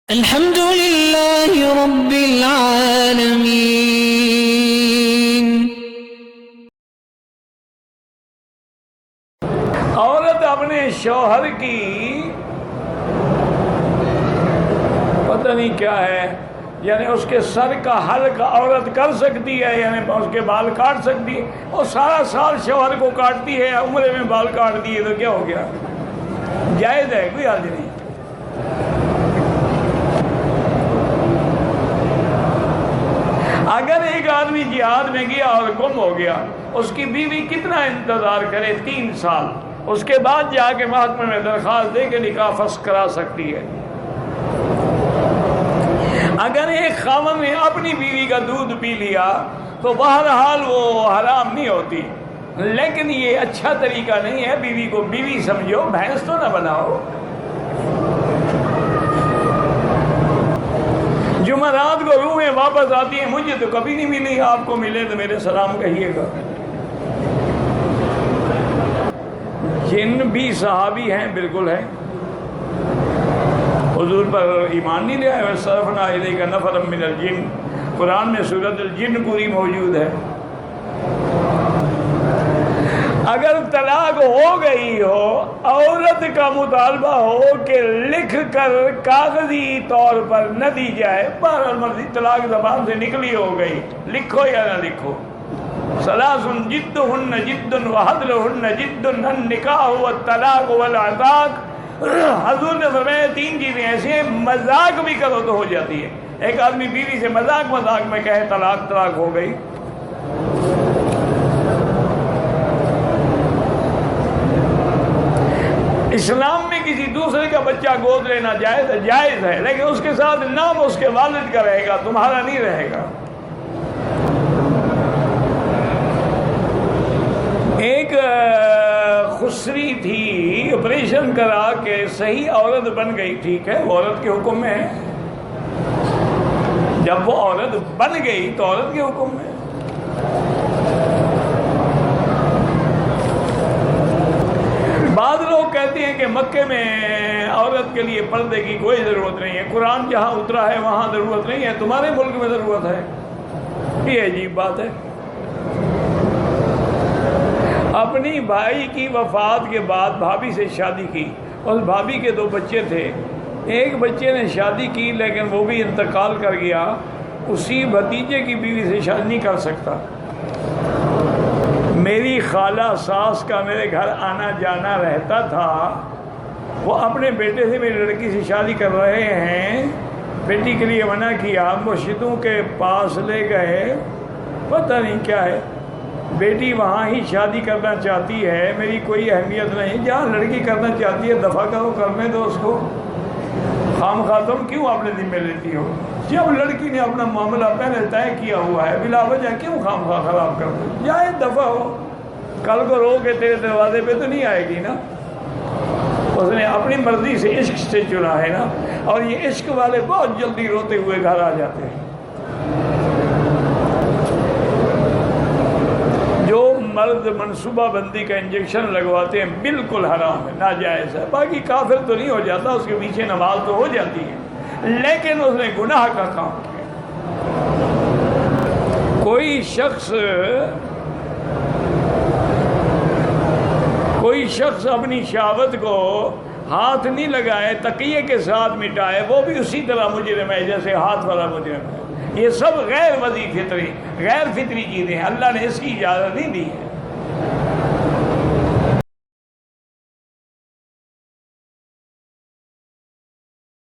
الحمد لله رب العالمين۔ عورت اپنے شوہر کی پتہ نہیں کیا ہے، یعنی اس کے سر کا حلق عورت کر سکتی ہے، یعنی اس کے بال کاٹ سکتی ہے، اور سارا سال شوہر کو کاٹتی ہے، عمرے میں بال کاٹ دیے تو کیا ہو گیا؟ جائز ہے، کوئی حرج نہیں۔ اگر ایک آدمی جہاد میں گیا اور گم ہو گیا، اس کی بیوی کتنا انتظار کرے؟ 3 سال۔ اس کے بعد جا کے محکمے میں درخواست دے کے نکاح فسخ کرا سکتی ہے۔ اگر ایک خاوند نے اپنی بیوی کا دودھ پی لیا تو بہرحال وہ حرام نہیں ہوتی، لیکن یہ اچھا طریقہ نہیں ہے۔ بیوی کو بیوی سمجھو، بھینس تو نہ بناؤ۔ جمعرات کو روحیں واپس آتی ہیں، مجھے تو کبھی نہیں ملی، آپ کو ملے تو میرے سلام کہیے گا۔ جن بھی صحابی ہیں، بالکل ہیں، حضور پر ایمان نہیں لے آئے۔ وَصَرَفْنَا إِلَيْكَ نَفَرًا مِّنَ الْجِنِّ، قرآن میں سورۃ الجن پوری موجود ہے۔ اگر طلاق ہو گئی ہو، عورت کا مطالبہ ہو کہ لکھ کر کاغذی طور پر نہ دی جائے، بہرحال مرضی، طلاق زبان سے نکلی ہو گئی، لکھو یا نہ لکھو۔ ثلاث جدہن جد وحدلہن جد النکاح والطلاق والعتاق۔ حضور نے فرمایا 3 چیزیں ایسی ہیں، مذاق بھی کرو تو ہو جاتی ہے۔ ایک آدمی بیوی سے مذاق میں کہے طلاق ہو گئی۔ اسلام میں کسی دوسرے کا بچہ گود لینا جائز ہے، لیکن اس کے ساتھ نام اس کے والد کا رہے گا، تمہارا نہیں رہے گا۔ ایک خسری تھی، آپریشن کرا کے صحیح عورت بن گئی، ٹھیک ہے، وہ عورت کے حکم میں ہے۔ جب وہ عورت بن گئی تو عورت کے حکم میں ہے۔ بعض لوگ کہتے ہیں کہ مکے میں عورت کے لیے پردے کی کوئی ضرورت نہیں ہے، قرآن جہاں اترا ہے وہاں ضرورت نہیں ہے، تمہارے ملک میں ضرورت ہے۔ یہ عجیب بات ہے۔ اپنی بھائی کی وفات کے بعد بھابھی سے شادی کی، اس بھابھی کے 2 بچے تھے، ایک بچے نے شادی کی لیکن وہ بھی انتقال کر گیا، اسی بھتیجے کی بیوی سے شادی نہیں کر سکتا۔ میری خالہ ساس کا میرے گھر آنا جانا رہتا تھا، وہ اپنے بیٹے سے میری لڑکی سے شادی کر رہے ہیں، بیٹی کے لیے منع کیا، مرشدوں کے پاس لے گئے، پتہ نہیں کیا ہے، بیٹی وہاں ہی شادی کرنا چاہتی ہے، میری کوئی اہمیت نہیں، جہاں لڑکی کرنا چاہتی ہے دفع کرو، کرنے دو اس کو، خام خاتم کیوں اپنے ذمہ لیتی ہو؟ جب لڑکی نے اپنا معاملہ پہلے طے کیا ہوا ہے، بلا وجہ کیوں خام خواہ خراب کر دو؟ جائے دفع ہو، کل کو رو کے تیرے دروازے پہ تو نہیں آئے گی نا، اس نے اپنی مرضی سے عشق سے چنا ہے نا، اور یہ عشق والے بہت جلدی روتے ہوئے گھر آ جاتے ہیں۔ جو مرد منصوبہ بندی کا انجیکشن لگواتے ہیں بالکل حرام ہے، ناجائز ہے۔ باقی کافر تو نہیں ہو جاتا، اس کے پیچھے نماز تو ہو جاتی ہے، لیکن اس نے گناہ کا کام کیا۔ کوئی شخص اپنی شہوت کو ہاتھ نہیں لگائے، تقیے کے ساتھ مٹائے، وہ بھی اسی طرح مجرم ہے جیسے ہاتھ والا مجرم ہے۔ یہ سب غیر فطری چیزیں ہیں، اللہ نے اس کی اجازت نہیں دی ہے۔